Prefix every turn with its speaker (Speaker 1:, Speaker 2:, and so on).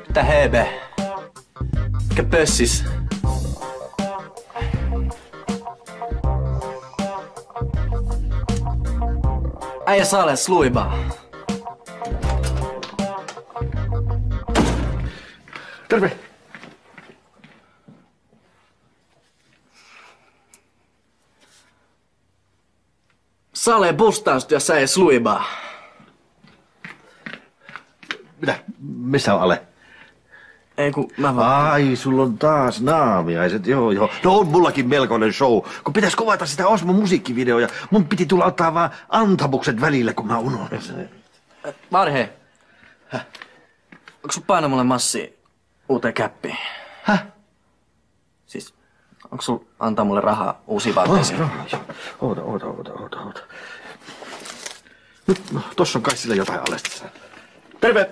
Speaker 1: Mitä hebe? Mikä pössis? Äijä Sale sluibaa.
Speaker 2: Terve!
Speaker 1: Sale bustaustu ja sä ei sluibaa.
Speaker 2: Mitä? Missä on Ale?
Speaker 1: Ei kun mä vaan...
Speaker 2: Ai, sulla on taas naamiaiset, joo. No on mullakin melkoinen show, kun pitäis kuvata sitä Osmon musiikkivideoa ja mun piti tulla ottaa vaan antamukset välillä, kun mä unohdin sen.
Speaker 1: Marhe. Onko sun paina mulle massia uuteen käppiin?
Speaker 2: Häh?
Speaker 1: Siis, onko sul antaa mulle rahaa uusiin vaatteisiin?
Speaker 2: Oota. Nyt, no, tossa on kai sillä jotain alesta. Terve!